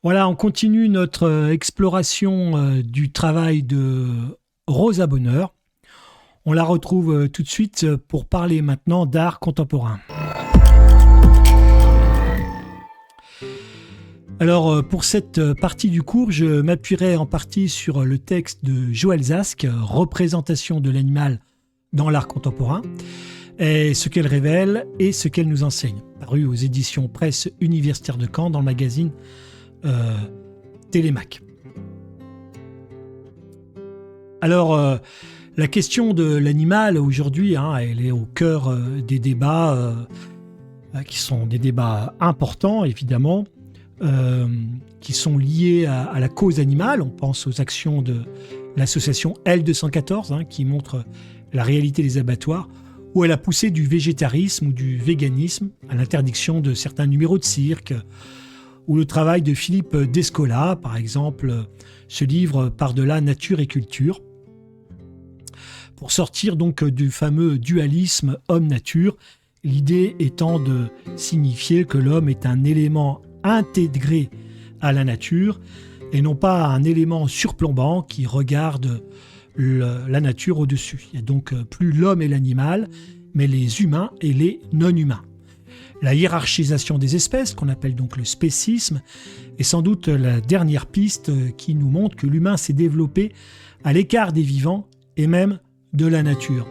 Voilà, on continue notre exploration du travail de Rosa Bonheur. On la retrouve tout de suite pour parler maintenant d'art contemporain. Alors, pour cette partie du cours, je m'appuierai en partie sur le texte de Joël Zask, Représentation de l'animal dans l'art contemporain, et ce qu'elle révèle et ce qu'elle nous enseigne, paru aux éditions Presse Universitaire de Caen dans le magazine Télémac. Alors, la question de l'animal aujourd'hui, elle est au cœur des débats qui sont des débats importants, évidemment, qui sont liés à la cause animale. On pense aux actions de l'association L214 qui montre la réalité des abattoirs, ou à la poussée du végétarisme ou du véganisme, à l'interdiction de certains numéros de cirque, ou le travail de Philippe Descola, par exemple, ce livre Par-delà nature et culture, pour sortir donc du fameux dualisme homme-nature, l'idée étant de signifier que l'homme est un élément intégré à la nature et non pas un élément surplombant qui regarde la nature au-dessus. Il y a donc plus l'homme et l'animal, mais les humains et les non-humains. La hiérarchisation des espèces, qu'on appelle donc le spécisme, est sans doute la dernière piste qui nous montre que l'humain s'est développé à l'écart des vivants et même de la nature.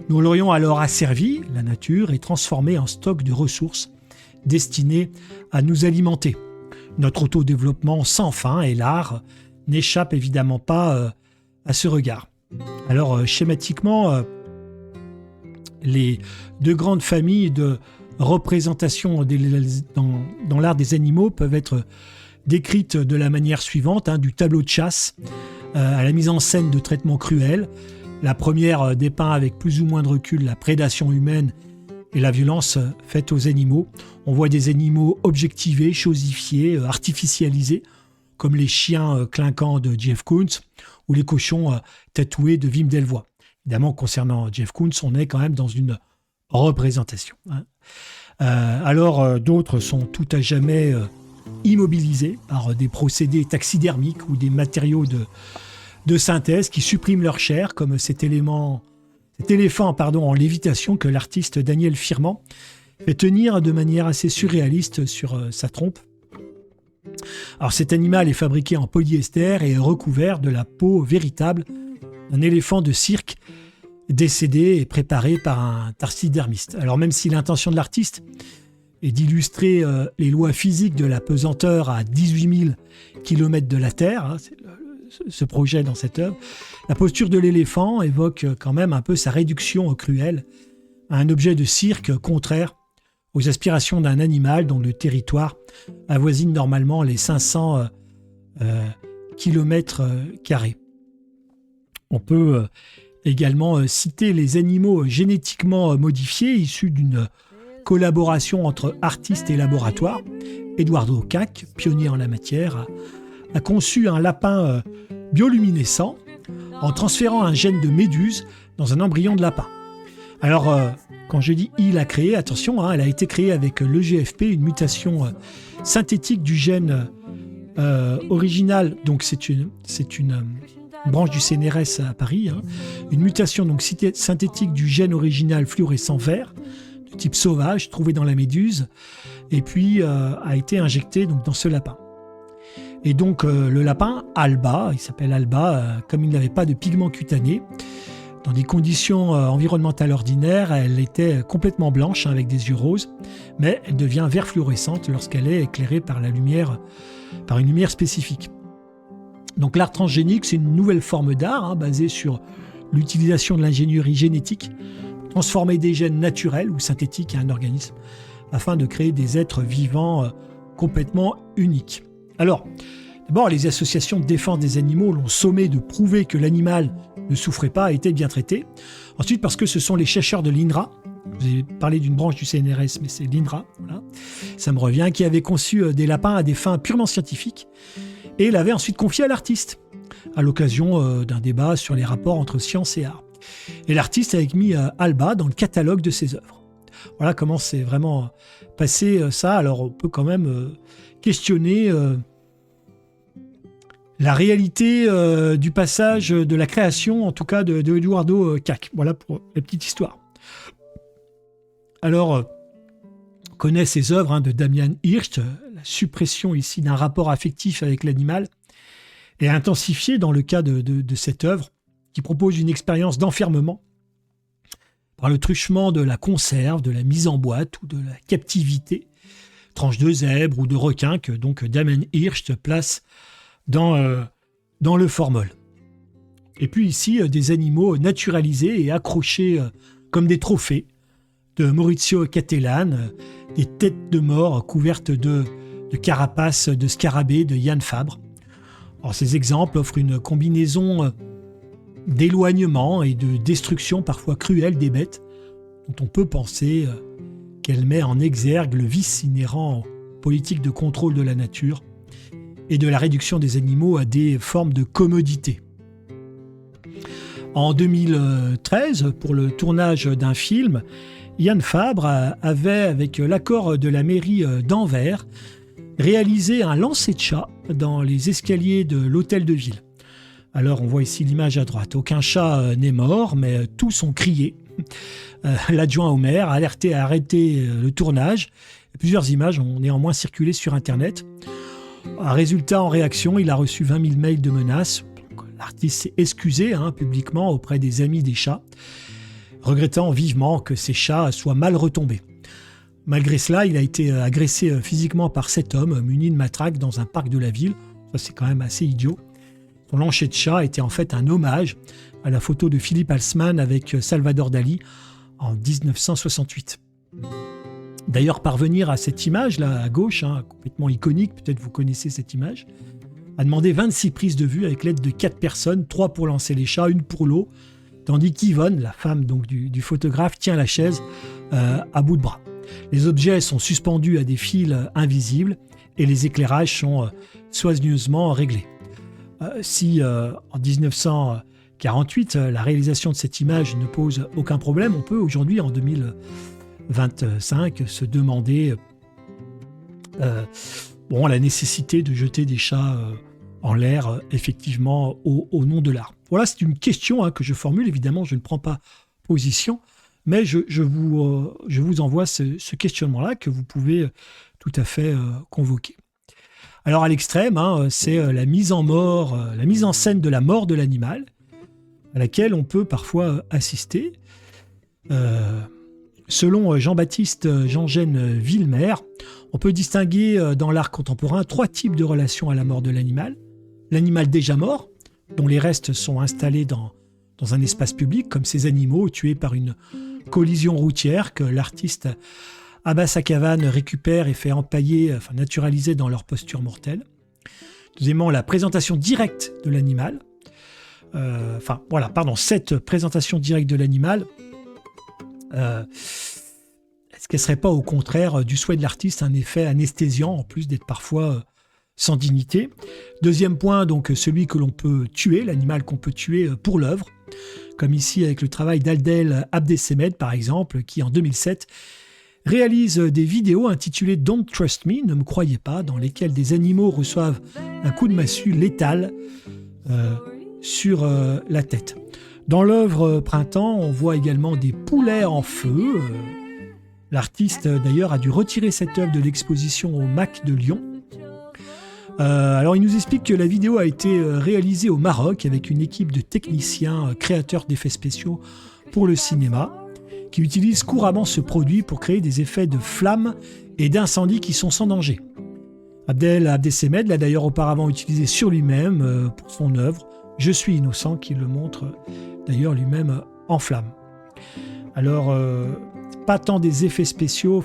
Nous l'aurions alors asservi, la nature, et transformé en stock de ressources destinées à nous alimenter. Notre autodéveloppement sans fin et l'art n'échappent évidemment pas à ce regard. Alors, schématiquement, les deux grandes familles de représentations dans l'art des animaux peuvent être décrites de la manière suivante, du tableau de chasse à la mise en scène de traitements cruels. La première dépeint avec plus ou moins de recul la prédation humaine et la violence faite aux animaux. On voit des animaux objectivés, chosifiés, artificialisés, comme les chiens clinquants de Jeff Koons ou les cochons tatoués de Wim Delvoye. Évidemment, concernant Jeff Koons, on est quand même dans une représentation. Alors, d'autres sont tout à jamais immobilisés par des procédés taxidermiques ou des matériaux de synthèse qui suppriment leur chair, comme cet éléphant en lévitation que l'artiste Daniel Firman fait tenir de manière assez surréaliste sur sa trompe. Alors cet animal est fabriqué en polyester et est recouvert de la peau véritable d'un éléphant de cirque décédé et préparé par un taxidermiste. Alors même si l'intention de l'artiste est d'illustrer les lois physiques de la pesanteur à 18 000 km de la Terre, c'est ce projet dans cette œuvre, la posture de l'éléphant évoque quand même un peu sa réduction cruelle à un objet de cirque contraire aux aspirations d'un animal dont le territoire avoisine normalement les 500 km². On peut également citer les animaux génétiquement modifiés issus d'une collaboration entre artistes et laboratoires. Eduardo Kac, pionnier en la matière, a conçu un lapin bioluminescent en transférant un gène de méduse dans un embryon de lapin. Alors, quand je dis « il a créé », attention, elle a été créée avec l'EGFP, une mutation synthétique du gène original, donc c'est une branche du CNRS à Paris, une mutation donc synthétique du gène original fluorescent vert, de type sauvage, trouvé dans la méduse, et puis a été injecté donc, dans ce lapin. Et donc le lapin, Alba, il s'appelle Alba, comme il n'avait pas de pigments cutanés, dans des conditions environnementales ordinaires, elle était complètement blanche avec des yeux roses, mais elle devient vert fluorescente lorsqu'elle est éclairée par une lumière spécifique. Donc l'art transgénique, c'est une nouvelle forme d'art basée sur l'utilisation de l'ingénierie génétique, transformer des gènes naturels ou synthétiques à un organisme afin de créer des êtres vivants complètement uniques. Alors, d'abord, les associations de défense des animaux l'ont sommé de prouver que l'animal ne souffrait pas et était bien traité. Ensuite, parce que ce sont les chercheurs de l'INRA, vous avez parlé d'une branche du CNRS, mais c'est l'INRA, voilà, ça me revient, qui avait conçu des lapins à des fins purement scientifiques et l'avait ensuite confié à l'artiste, à l'occasion d'un débat sur les rapports entre science et art. Et l'artiste avait mis Alba dans le catalogue de ses œuvres. Voilà comment c'est vraiment passé ça. Alors on peut quand même questionner la réalité du passage de la création, en tout cas de Eduardo Kac. Voilà pour la petite histoire. Alors, on connaît ces œuvres de Damien Hirst. La suppression ici d'un rapport affectif avec l'animal est intensifiée dans le cas de cette œuvre qui propose une expérience d'enfermement par le truchement de la conserve, de la mise en boîte ou de la captivité, tranche de zèbre ou de requin que donc Damien Hirst place dans le formol. Et puis ici, des animaux naturalisés et accrochés comme des trophées de Maurizio Cattelan, des têtes de mort couvertes de carapaces de scarabées de Yann Fabre. Alors, ces exemples offrent une combinaison d'éloignement et de destruction parfois cruelle des bêtes, dont on peut penser qu'elle met en exergue le vice inhérent aux politiques de contrôle de la nature et de la réduction des animaux à des formes de commodité. En 2013, pour le tournage d'un film, Yann Fabre avait, avec l'accord de la mairie d'Anvers, réalisé un lancer de chat dans les escaliers de l'hôtel de ville. Alors on voit ici l'image à droite. Aucun chat n'est mort, mais tous ont crié. L'adjoint au maire a alerté à arrêter le tournage. Plusieurs images ont néanmoins circulé sur Internet. Résultat, en réaction, il a reçu 20 000 mails de menaces. L'artiste s'est excusé publiquement auprès des amis des chats, regrettant vivement que ces chats soient mal retombés. Malgré cela, il a été agressé physiquement par 7 hommes munis de matraques dans un parc de la ville. Ça, c'est quand même assez idiot. Son lancer de chat était en fait un hommage à la photo de Philippe Halsman avec Salvador Dali en 1968. D'ailleurs, parvenir à cette image-là, à gauche, complètement iconique, peut-être vous connaissez cette image, a demandé 26 prises de vue avec l'aide de 4 personnes, 3 pour lancer les chats, 1 pour l'eau, tandis qu'Yvonne, la femme donc du photographe, tient la chaise à bout de bras. Les objets sont suspendus à des fils invisibles et les éclairages sont soigneusement réglés. Si en 1948, la réalisation de cette image ne pose aucun problème, on peut aujourd'hui, en 2025, se demander la nécessité de jeter des chats en l'air, effectivement, au nom de l'art. Voilà, c'est une question que je formule. Évidemment, je ne prends pas position, mais je vous envoie ce questionnement-là que vous pouvez tout à fait convoquer. Alors, à l'extrême, c'est la mise en scène de la mort de l'animal, à laquelle on peut parfois assister. Selon Jean-Baptiste Jean-Gène Villemer, on peut distinguer dans l'art contemporain 3 types de relations à la mort de l'animal. L'animal déjà mort, dont les restes sont installés dans un espace public, comme ces animaux tués par une collision routière que l'artiste Abbas Akavan récupère et fait empailler, naturaliser dans leur posture mortelle. Deuxièmement, la présentation directe de l'animal. Cette présentation directe de l'animal, est-ce qu'elle ne serait pas au contraire du souhait de l'artiste un effet anesthésiant, en plus d'être parfois sans dignité. Deuxième point, donc celui que l'on peut tuer, l'animal qu'on peut tuer pour l'œuvre, comme ici avec le travail d'Aldel Abdesemed par exemple, qui en 2007 réalise des vidéos intitulées Don't Trust Me, ne me croyez pas, dans lesquelles des animaux reçoivent un coup de massue létal sur la tête. Dans l'œuvre Printemps, on voit également des poulets en feu. L'artiste d'ailleurs a dû retirer cette œuvre de l'exposition au MAC de Lyon. Alors il nous explique que la vidéo a été réalisée au Maroc avec une équipe de techniciens créateurs d'effets spéciaux pour le cinéma qui utilisent couramment ce produit pour créer des effets de flammes et d'incendie qui sont sans danger. Abdel Abdesemed l'a d'ailleurs auparavant utilisé sur lui-même pour son œuvre « Je suis innocent » qui le montre d'ailleurs lui-même en flammes. Alors, pas tant des effets spéciaux,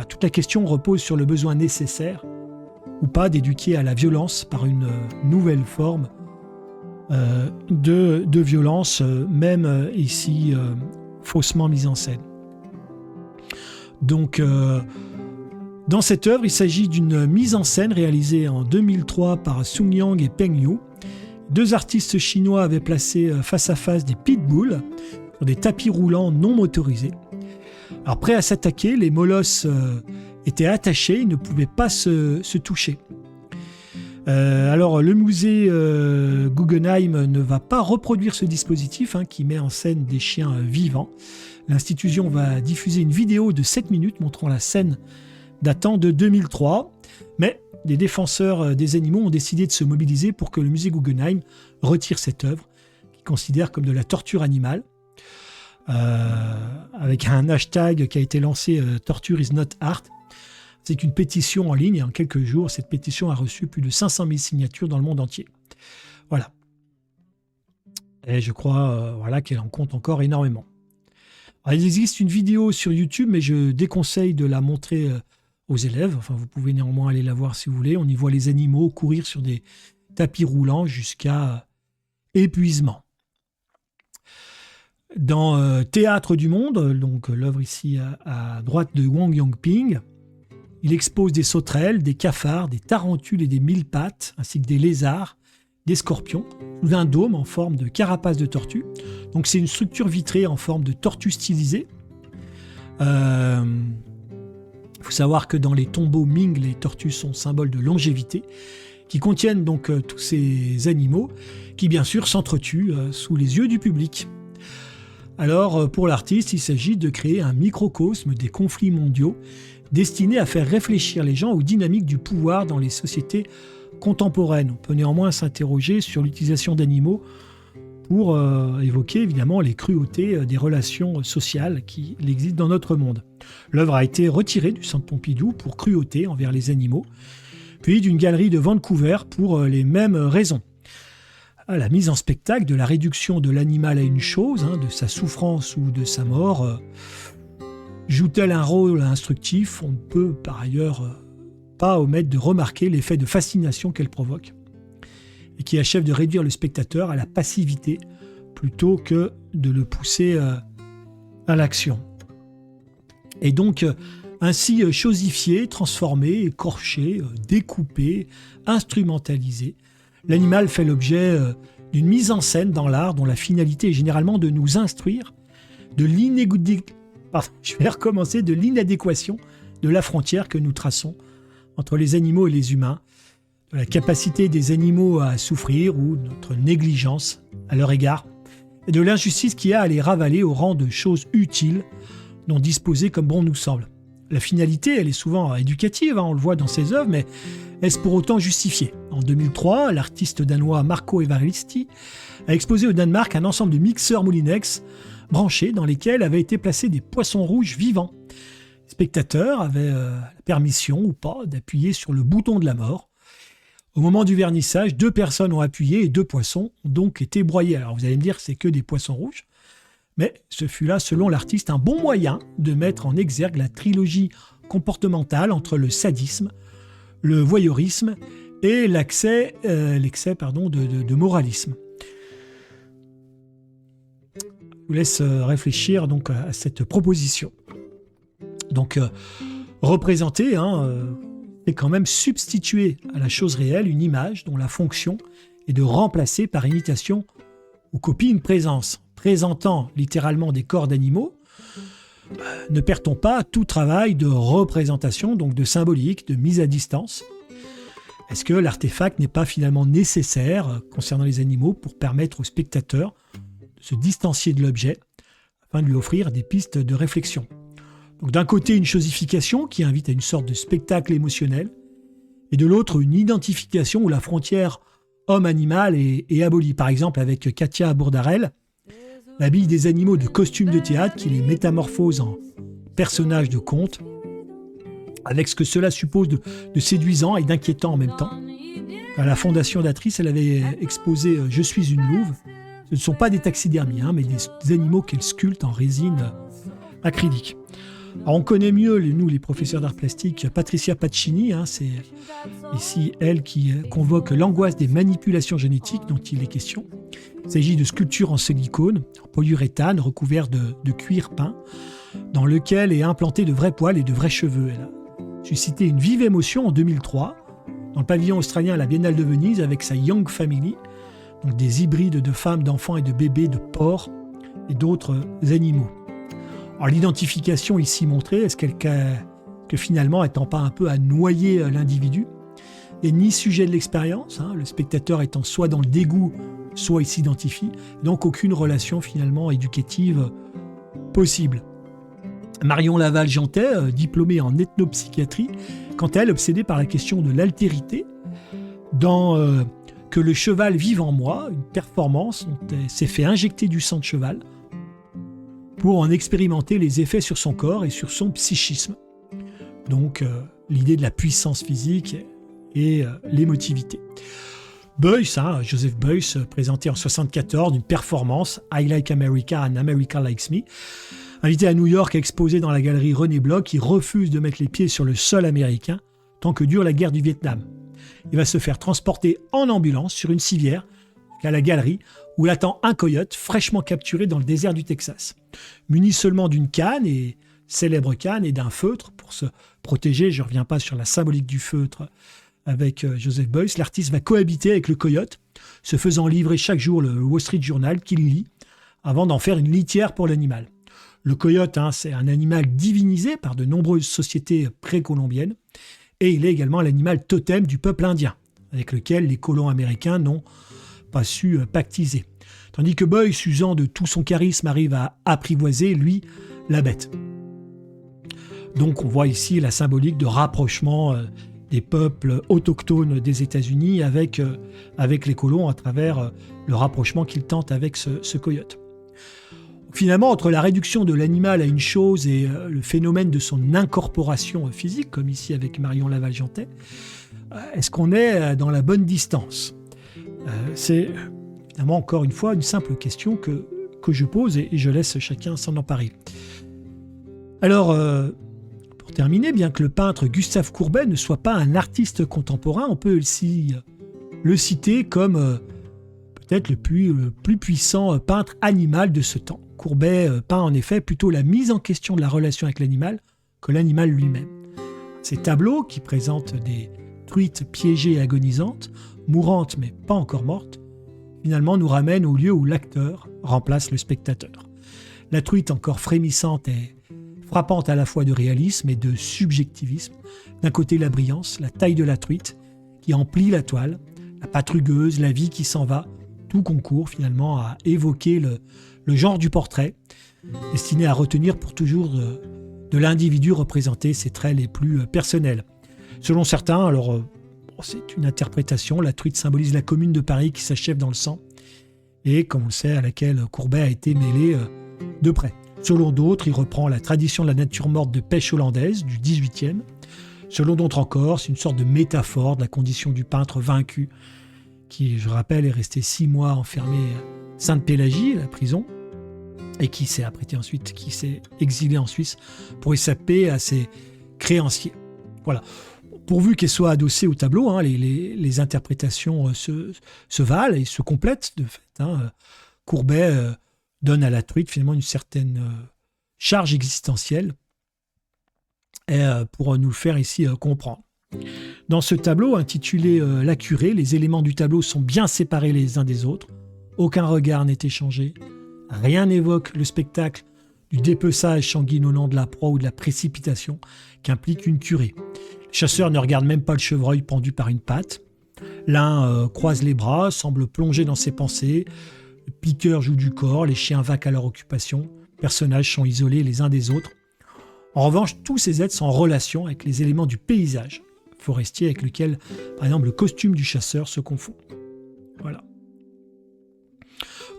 toute la question repose sur le besoin nécessaire ou pas d'éduquer à la violence par une nouvelle forme de violence, même ici faussement mise en scène. Donc, dans cette œuvre, il s'agit d'une mise en scène réalisée en 2003 par Sung Yang et Peng Yu. 2 artistes chinois avaient placé face à face des pitbulls sur des tapis roulants non motorisés. Alors, prêts à s'attaquer, les molosses étaient attachés, ils ne pouvaient pas se toucher. Alors, le musée Guggenheim ne va pas reproduire ce dispositif qui met en scène des chiens vivants. L'institution va diffuser une vidéo de 7 minutes montrant la scène datant de 2003. Mais les défenseurs des animaux ont décidé de se mobiliser pour que le musée Guggenheim retire cette œuvre, qu'ils considèrent comme de la torture animale. Avec un hashtag qui a été lancé Torture is not art. C'est une pétition en ligne. En quelques jours, cette pétition a reçu plus de 500 000 signatures dans le monde entier. Voilà. Et je crois qu'elle en compte encore énormément. Alors, il existe une vidéo sur YouTube, mais je déconseille de la montrer aux élèves. Enfin, vous pouvez néanmoins aller la voir si vous voulez. On y voit les animaux courir sur des tapis roulants jusqu'à épuisement. Dans Théâtre du Monde, donc l'œuvre ici à droite de Wang Yongping, il expose des sauterelles, des cafards, des tarentules et des mille-pattes, ainsi que des lézards, des scorpions, sous un dôme en forme de carapace de tortue. Donc c'est une structure vitrée en forme de tortue stylisée. Il faut savoir que dans les tombeaux Ming, les tortues sont symboles de longévité, qui contiennent donc tous ces animaux, qui bien sûr s'entretuent sous les yeux du public. Alors pour l'artiste, il s'agit de créer un microcosme des conflits mondiaux, destiné à faire réfléchir les gens aux dynamiques du pouvoir dans les sociétés contemporaines. On peut néanmoins s'interroger sur l'utilisation d'animaux pour évoquer évidemment les cruautés des relations sociales qui existent dans notre monde. L'œuvre a été retirée du Centre Pompidou pour cruauté envers les animaux, puis d'une galerie de Vancouver pour les mêmes raisons. La mise en spectacle de la réduction de l'animal à une chose, de sa souffrance ou de sa mort, joue-t-elle un rôle instructif ? On ne peut par ailleurs pas omettre de remarquer l'effet de fascination qu'elle provoque et qui achève de réduire le spectateur à la passivité plutôt que de le pousser à l'action. Et donc, ainsi chosifié, transformé, écorché, découpé, instrumentalisé, l'animal fait l'objet d'une mise en scène dans l'art dont la finalité est généralement de nous instruire de l'inadéquation de la frontière que nous traçons entre les animaux et les humains, de la capacité des animaux à souffrir ou notre négligence à leur égard, et de l'injustice qu'il y a à les ravaler au rang de choses utiles dont disposer comme bon nous semble. La finalité, elle est souvent éducative, on le voit dans ses œuvres, mais est-ce pour autant justifié ? En 2003, l'artiste danois Marco Evaristi a exposé au Danemark un ensemble de mixeurs Moulinex branchés dans lesquels avaient été placés des poissons rouges vivants. Les spectateurs avaient la permission ou pas d'appuyer sur le bouton de la mort. Au moment du vernissage, 2 personnes ont appuyé et 2 poissons ont donc été broyés. Alors vous allez me dire que c'est que des poissons rouges, mais ce fut là, selon l'artiste, un bon moyen de mettre en exergue la trilogie comportementale entre le sadisme, le voyeurisme et l'excès de moralisme. Je vous laisse réfléchir donc à cette proposition. Donc, représenter, c'est quand même substituer à la chose réelle une image dont la fonction est de remplacer par imitation ou copie une présence. Présentant littéralement des corps d'animaux, ne perd-on pas tout travail de représentation, donc de symbolique, de mise à distance ? Est-ce que l'artefact n'est pas finalement nécessaire concernant les animaux pour permettre au spectateur de se distancier de l'objet afin de lui offrir des pistes de réflexion ? Donc d'un côté, une chosification qui invite à une sorte de spectacle émotionnel, et de l'autre, une identification où la frontière homme-animal est abolie. Par exemple, avec Katia Bourdarel, habille des animaux de costumes de théâtre qui les métamorphosent en personnages de contes, avec ce que cela suppose de séduisant et d'inquiétant en même temps. À la fondation d'Atrice, elle avait exposé « Je suis une louve ». Ce ne sont pas des taxidermies, mais des animaux qu'elle sculpte en résine acrylique. Alors on connaît mieux, nous les professeurs d'art plastique, Patricia Pacini, c'est ici elle qui convoque l'angoisse des manipulations génétiques dont il est question. Il s'agit de sculptures en silicone, en polyuréthane, recouvertes de cuir peint, dans lequel est implanté de vrais poils et de vrais cheveux. Elle a suscité une vive émotion en 2003, dans le pavillon australien à la Biennale de Venise, avec sa Young Family, donc des hybrides de femmes, d'enfants et de bébés, de porcs et d'autres animaux. Alors l'identification ici montrée, est-ce que finalement, elle tend pas un peu à noyer l'individu ? et ni sujet de l'expérience, le spectateur étant soit dans le dégoût, soit il s'identifie, donc aucune relation finalement éducative possible. Marion Laval-Jantet, diplômée en ethnopsychiatrie, quant à elle obsédée par la question de l'altérité, dans Que le cheval vive en moi, une performance dont elle s'est fait injecter du sang de cheval pour en expérimenter les effets sur son corps et sur son psychisme. Donc l'idée de la puissance physique et l'émotivité. Beuys, Joseph Beuys, présenté en 1974 une performance I Like America and America Likes Me, invité à New York à exposer dans la galerie René Bloch, qui refuse de mettre les pieds sur le sol américain tant que dure la guerre du Vietnam. Il va se faire transporter en ambulance sur une civière à la galerie où l'attend un coyote fraîchement capturé dans le désert du Texas. Muni seulement d'une canne, et célèbre canne, et d'un feutre pour se protéger, je ne reviens pas sur la symbolique du feutre avec Joseph Beuys, l'artiste va cohabiter avec le coyote, se faisant livrer chaque jour le Wall Street Journal qu'il lit avant d'en faire une litière pour l'animal. Le coyote, c'est un animal divinisé par de nombreuses sociétés précolombiennes, et il est également l'animal totem du peuple indien, avec lequel les colons américains n'ont pas su pactiser. Tandis que Beuys, usant de tout son charisme, arrive à apprivoiser, lui, la bête. Donc on voit ici la symbolique de rapprochement des peuples autochtones des États-Unis avec les colons à travers le rapprochement qu'ils tentent avec ce coyote. Finalement, entre la réduction de l'animal à une chose et le phénomène de son incorporation physique, comme ici avec Marion Laval-Jantet, est-ce qu'on est dans la bonne distance ? C'est évidemment encore une fois une simple question que je pose et je laisse chacun s'en emparer. Alors, pour terminer, bien que le peintre Gustave Courbet ne soit pas un artiste contemporain, on peut aussi le citer comme peut-être le plus puissant peintre animal de ce temps. Courbet peint en effet plutôt la mise en question de la relation avec l'animal que l'animal lui-même. Ces tableaux, qui présentent des truites piégées et agonisantes, mourantes mais pas encore mortes, finalement nous ramènent au lieu où l'acteur remplace le spectateur. La truite encore frémissante est frappante à la fois de réalisme et de subjectivisme. D'un côté la brillance, la taille de la truite qui emplit la toile, la patte rugueuse, la vie qui s'en va, tout concourt finalement à évoquer le genre du portrait, destiné à retenir pour toujours de l'individu représenté ses traits les plus personnels. Selon certains, alors c'est une interprétation, la truite symbolise la commune de Paris qui s'achève dans le sang, et comme on le sait, à laquelle Courbet a été mêlé de près. Selon d'autres, il reprend la tradition de la nature morte de pêche hollandaise du XVIIIe. Selon d'autres encore, c'est une sorte de métaphore de la condition du peintre vaincu, qui, je rappelle, est resté 6 mois enfermé à Sainte-Pélagie, la prison, et qui s'est exilé en Suisse pour échapper à ses créanciers. Voilà. Pourvu qu'elles soient adossées au tableau, les interprétations se valent et se complètent de fait. Courbet donne à la truite finalement une certaine charge existentielle pour nous le faire ici comprendre. Dans ce tableau intitulé La curée, les éléments du tableau sont bien séparés les uns des autres. Aucun regard n'est échangé. Rien n'évoque le spectacle du dépeçage sanguinolent de la proie ou de la précipitation qu'implique une curée. Le chasseur ne regarde même pas le chevreuil pendu par une patte. L'un croise les bras, semble plongé dans ses pensées. Le piqueur joue du corps, les chiens vaquent à leur occupation. Les personnages sont isolés les uns des autres. En revanche, tous ces êtres sont en relation avec les éléments du paysage forestier avec lequel, par exemple, le costume du chasseur se confond. Voilà.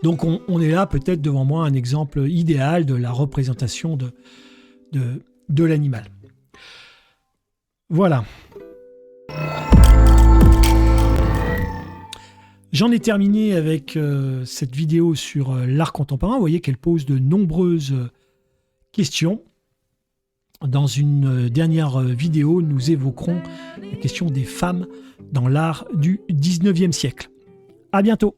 Donc on est là peut-être devant moi un exemple idéal de la représentation de l'animal. Voilà. J'en ai terminé avec cette vidéo sur l'art contemporain. Vous voyez qu'elle pose de nombreuses questions. Dans une dernière vidéo, nous évoquerons la question des femmes dans l'art du 19e siècle. À bientôt.